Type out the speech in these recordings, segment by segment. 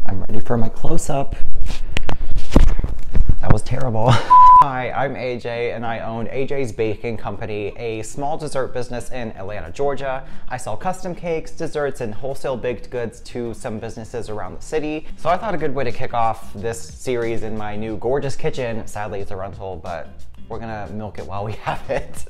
I'm ready for my close-up. That was terrible. Hi, I'm AJ and I own AJ's Baking Company, a small dessert business in Atlanta, Georgia. I sell custom cakes, desserts, and wholesale baked goods to some businesses around the city. So I thought a good way to kick off this series in my new gorgeous kitchen, sadly it's a rental, but we're gonna milk it while we have it,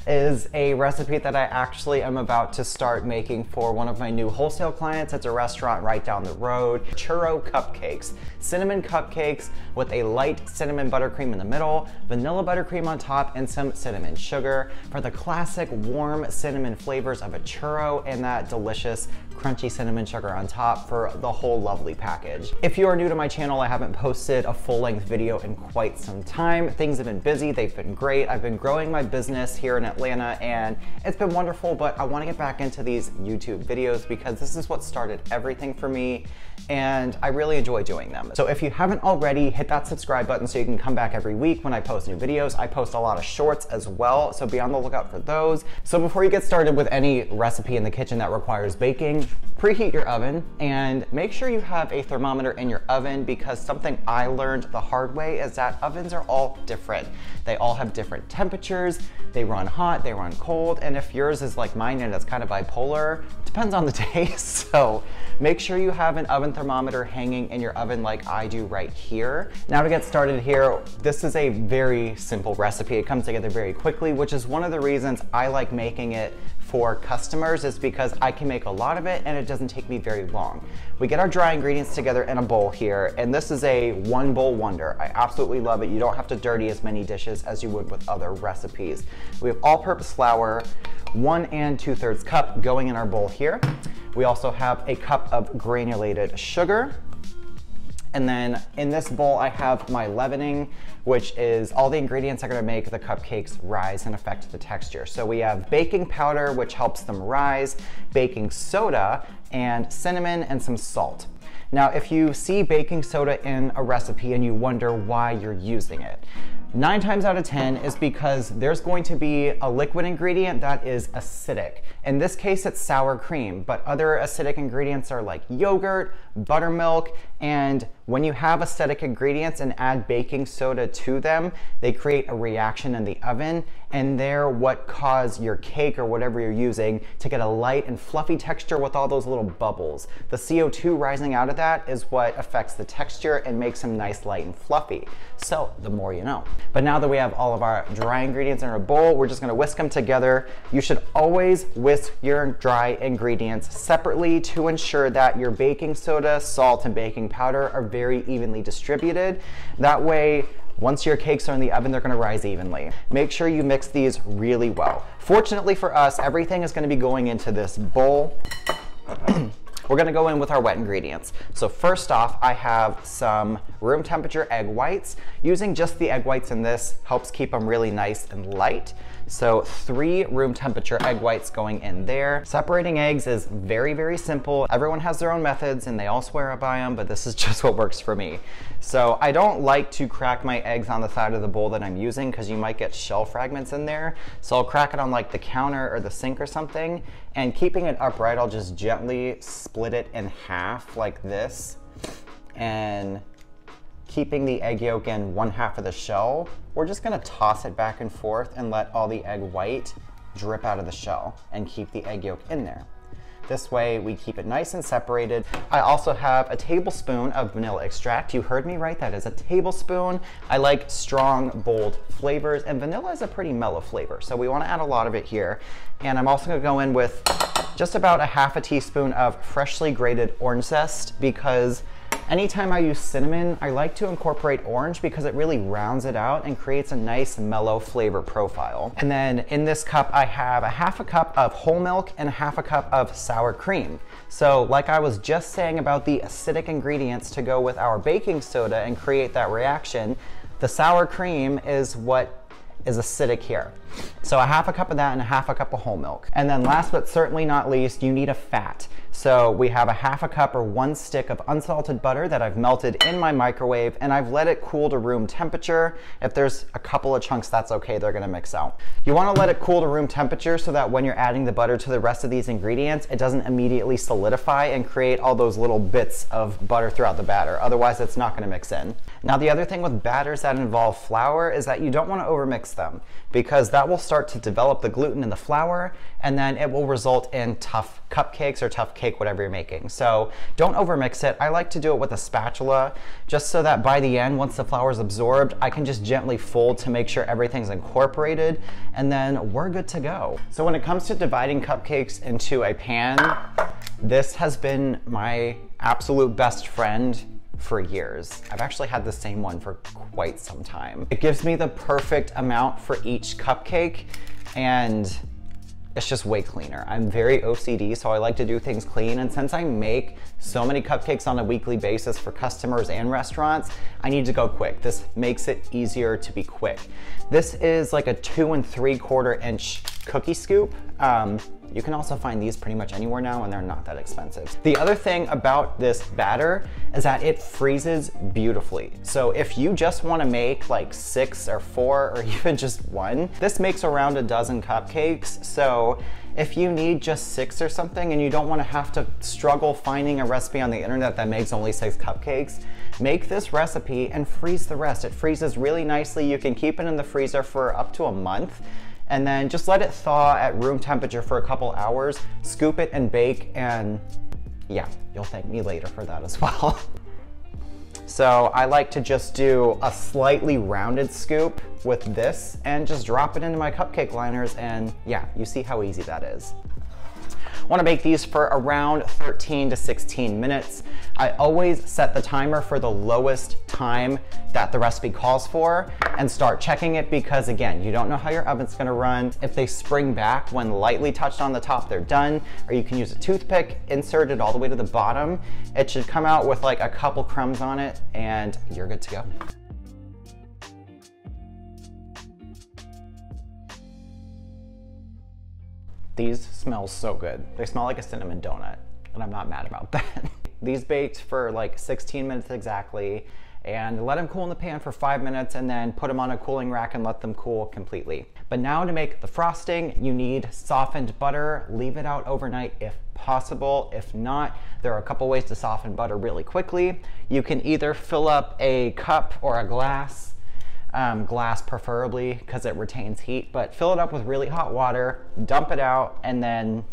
is a recipe that I actually am about to start making for one of my new wholesale clients. It's a restaurant right down the road. Churro Cupcakes. Cinnamon cupcakes with a light cinnamon buttercream in the middle, vanilla buttercream on top, and some cinnamon sugar for the classic warm cinnamon flavors of a churro and that delicious crunchy cinnamon sugar on top for the whole lovely package. If you are new to my channel, I haven't posted a full-length video in quite some time. Things have been busy, they've been great. I've been growing my business here in Atlanta and it's been wonderful, but I want to get back into these YouTube videos because this is what started everything for me and I really enjoy doing them. So if you haven't already, hit that subscribe button so you can come back every week when I post new videos. I post a lot of shorts as well, so be on the lookout for those. So before you get started with any recipe in the kitchen that requires baking, preheat your oven and make sure you have a thermometer in your oven because something I learned the hard way is that ovens are all different. They all have different temperatures, they run hot, they run cold, and if yours is like mine and it's kind of bipolar, it depends on the day. So make sure you have an oven thermometer hanging in your oven like I do right here. Now to get started here, this is a very simple recipe. It comes together very quickly, which is one of the reasons I like making it for customers is because I can make a lot of it and it doesn't take me very long. We get our dry ingredients together in a bowl here, and this is a one bowl wonder. I absolutely love it. You don't have to dirty as many dishes as you would with other recipes. We have all-purpose flour, 1 2/3 cup going in our bowl here. We also have a cup of granulated sugar. And then in this bowl, I have my leavening, which is all the ingredients that are gonna make the cupcakes rise and affect the texture. So we have baking powder, which helps them rise, baking soda, and cinnamon, and some salt. Now, if you see baking soda in a recipe and you wonder why you're using it, 9 times out of 10 is because there's going to be a liquid ingredient that is acidic. In this case, it's sour cream, but other acidic ingredients are like yogurt, buttermilk, and when you have acidic ingredients and add baking soda to them, they create a reaction in the oven, and they're what cause your cake or whatever you're using to get a light and fluffy texture with all those little bubbles. The CO2 rising out of that is what affects the texture and makes them nice, light, and fluffy. So the more you know. But now that we have all of our dry ingredients in our bowl, we're just gonna whisk them together. You should always whisk your dry ingredients separately to ensure that your baking soda, salt, and baking powder are very evenly distributed. That way, once your cakes are in the oven, they're gonna rise evenly. Make sure you mix these really well. Fortunately for us, everything is gonna be going into this bowl. We're gonna go in with our wet ingredients. So first off, I have some room temperature egg whites. Using just the egg whites in this helps keep them really nice and light. So 3 room temperature egg whites going in there. Separating eggs is very, very simple. Everyone has their own methods and they all swear by them, but this is just what works for me. So I don't like to crack my eggs on the side of the bowl that I'm using because you might get shell fragments in there. So I'll crack it on like the counter or the sink or something, and keeping it upright, I'll just gently split it in half like this, and keeping the egg yolk in 1/2 of the shell, we're just gonna toss it back and forth and let all the egg white drip out of the shell and keep the egg yolk in there. This way we keep it nice and separated. I also have a tablespoon of vanilla extract. You heard me right, that is a tablespoon. I like strong, bold flavors, and vanilla is a pretty mellow flavor, so we wanna add a lot of it here. And I'm also gonna go in with just about a 1/2 teaspoon of freshly grated orange zest because anytime I use cinnamon, I like to incorporate orange because it really rounds it out and creates a nice mellow flavor profile. And then in this cup, I have a 1/2 cup of whole milk and a 1/2 cup of sour cream. So like I was just saying about the acidic ingredients to go with our baking soda and create that reaction, the sour cream is what is acidic here. So a 1/2 cup of that and a 1/2 cup of whole milk. And then last but certainly not least, you need a fat. So we have a half a cup or 1 stick of unsalted butter that I've melted in my microwave, and I've let it cool to room temperature. If there's a couple of chunks, that's okay, they're gonna mix out. You wanna let it cool to room temperature so that when you're adding the butter to the rest of these ingredients, it doesn't immediately solidify and create all those little bits of butter throughout the batter. Otherwise, it's not gonna mix in. Now, the other thing with batters that involve flour is that you don't wanna overmix them, because that will start to develop the gluten in the flour, and then it will result in tough cupcakes or tough cake, whatever you're making. So don't overmix it. I like to do it with a spatula, just so that by the end, once the flour is absorbed, I can just gently fold to make sure everything's incorporated, and then we're good to go. So when it comes to dividing cupcakes into a pan, this has been my absolute best friend for years. I've actually had the same one for quite some time. It gives me the perfect amount for each cupcake, and it's just way cleaner. I'm very OCD, so I like to do things clean, and since I make so many cupcakes on a weekly basis for customers and restaurants, I need to go quick. This makes it easier to be quick. This is like a 2 3/4 inch cookie scoop. You can also find these pretty much anywhere now, and they're not that expensive. The other thing about this batter is that it freezes beautifully. So if you just wanna make like 6 or 4 or even just 1, this makes around a dozen cupcakes. So if you need just 6 or something and you don't wanna have to struggle finding a recipe on the internet that makes only 6 cupcakes, make this recipe and freeze the rest. It freezes really nicely. You can keep it in the freezer for up to a month, and then just let it thaw at room temperature for a couple hours, scoop it and bake, and yeah, you'll thank me later for that as well. So I like to just do a slightly rounded scoop with this and just drop it into my cupcake liners, and yeah, you see how easy that is. Want to bake these for around 13 to 16 minutes. I always set the timer for the lowest time that the recipe calls for and start checking it, because again, you don't know how your oven's going to run. If they spring back when lightly touched on the top, they're done. Or you can use a toothpick, insert it all the way to the bottom. It should come out with like a couple crumbs on it, and you're good to go. These smell so good. They smell like a cinnamon donut, and I'm not mad about that. These baked for like 16 minutes exactly, and let them cool in the pan for 5 minutes, and then put them on a cooling rack and let them cool completely. But now to make the frosting, you need softened butter. Leave it out overnight if possible. If not, there are a couple ways to soften butter really quickly. You can either fill up a cup or a glass, glass preferably because it retains heat, but fill it up with really hot water, dump it out, and then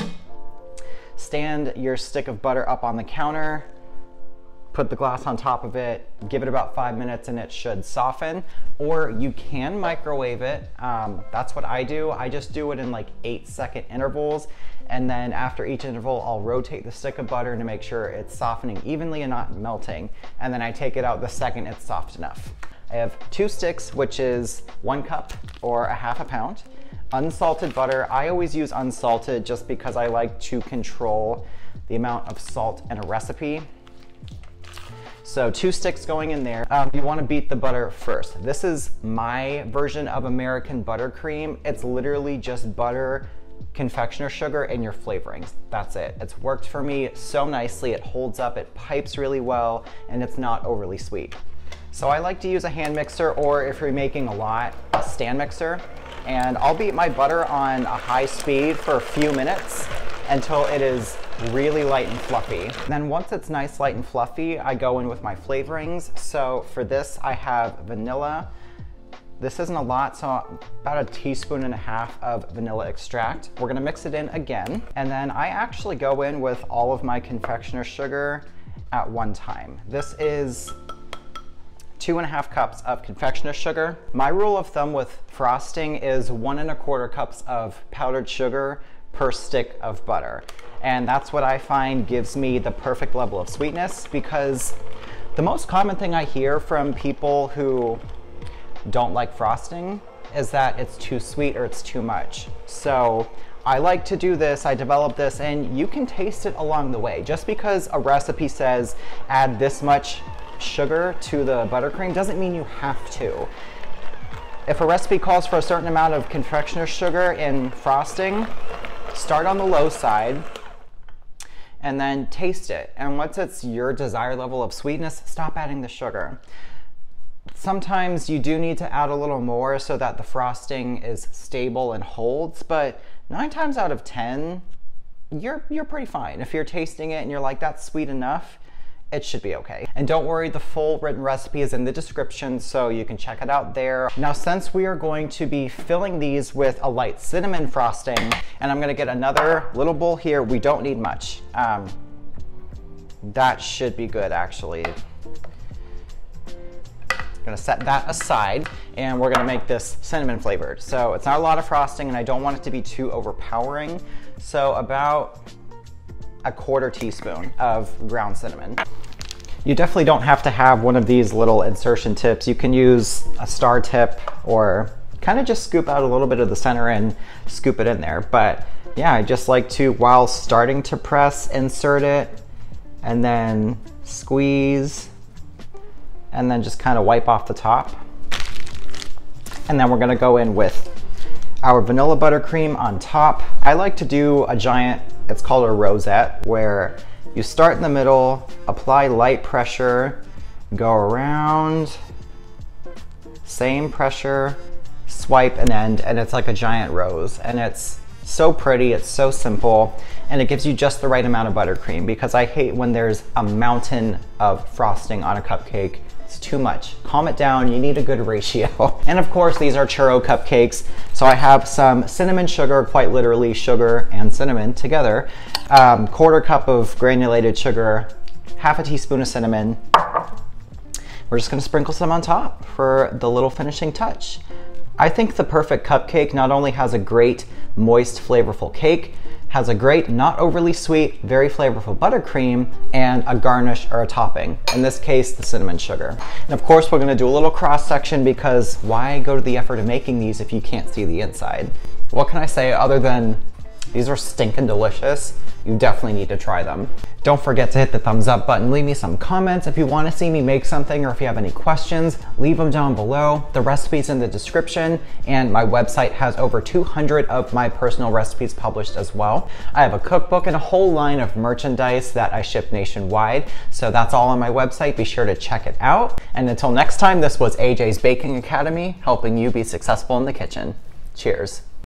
stand your stick of butter up on the counter, put the glass on top of it, give it about 5 minutes, and it should soften. Or you can microwave it. That's what I do. I just do it in like 8-second intervals, and then after each interval, I'll rotate the stick of butter to make sure it's softening evenly and not melting, and then I take it out the second it's soft enough. I have 2 sticks, which is 1 cup or a half a pound. Unsalted butter. I always use unsalted just because I like to control the amount of salt in a recipe. So 2 sticks going in there. You want to beat the butter first. This is my version of American buttercream. It's literally just butter, confectioner sugar, and your flavorings. That's it. It's worked for me so nicely. It holds up, it pipes really well, and it's not overly sweet. So I like to use a hand mixer, or if you're making a lot, a stand mixer. And I'll beat my butter on a high speed for a few minutes until it is really light and fluffy. Then once it's nice, light and fluffy, I go in with my flavorings. So for this, I have vanilla. This isn't a lot, so about 1.5 teaspoons of vanilla extract. We're gonna mix it in again. And then I actually go in with all of my confectioner sugar at one time. This is 2.5 cups of confectioner sugar. My rule of thumb with frosting is 1.25 cups of powdered sugar per stick of butter. And that's what I find gives me the perfect level of sweetness, because the most common thing I hear from people who don't like frosting is that it's too sweet or it's too much. So I like to do this, I develop this, and you can taste it along the way. Just because a recipe says add this much sugar to the buttercream doesn't mean you have to. If a recipe calls for a certain amount of confectioner sugar in frosting, start on the low side. and then taste it. And once it's your desired level of sweetness, stop adding the sugar. Sometimes you do need to add a little more so that the frosting is stable and holds, but 9 times out of 10, you're pretty fine. If you're tasting it and you're like, that's sweet enough, it should be okay. And don't worry, the full written recipe is in the description, so you can check it out there. Now, since we are going to be filling these with a light cinnamon frosting, and I'm gonna get another little bowl here, we don't need much. That should be good, actually. Gonna set that aside, and we're gonna make this cinnamon flavored. So it's not a lot of frosting, and I don't want it to be too overpowering. So about a 1/4 teaspoon of ground cinnamon. You definitely don't have to have one of these little insertion tips. You can use a star tip or kind of just scoop out a little bit of the center and scoop it in there. But yeah, I just like to, while starting to press, insert it and then squeeze and then just kind of wipe off the top. And then we're gonna go in with our vanilla buttercream on top. I like to do a giant, it's called a rosette, where you start in the middle, apply light pressure, go around, same pressure, swipe and end, and it's like a giant rose. And it's so pretty, it's so simple, and it gives you just the right amount of buttercream, because I hate when there's a mountain of frosting on a cupcake. It's too much. Calm it down, you need a good ratio. And of course, these are churro cupcakes. So I have some cinnamon sugar, quite literally sugar and cinnamon together, 1/4 cup of granulated sugar, 1/2 teaspoon of cinnamon. We're just gonna sprinkle some on top for the little finishing touch. I think the perfect cupcake not only has a great, moist, flavorful cake, has a great, not overly sweet, very flavorful buttercream, and a garnish or a topping. In this case, the cinnamon sugar. And of course, we're gonna do a little cross section, because why go to the effort of making these if you can't see the inside? What can I say other than these are stinking delicious? You definitely need to try them. Don't forget to hit the thumbs up button. Leave me some comments if you want to see me make something, or if you have any questions, leave them down below. The recipe's in the description, and my website has over 200 of my personal recipes published as well. I have a cookbook and a whole line of merchandise that I ship nationwide, so that's all on my website. Be sure to check it out. And until next time, this was AJ's Baking Academy, helping you be successful in the kitchen. Cheers.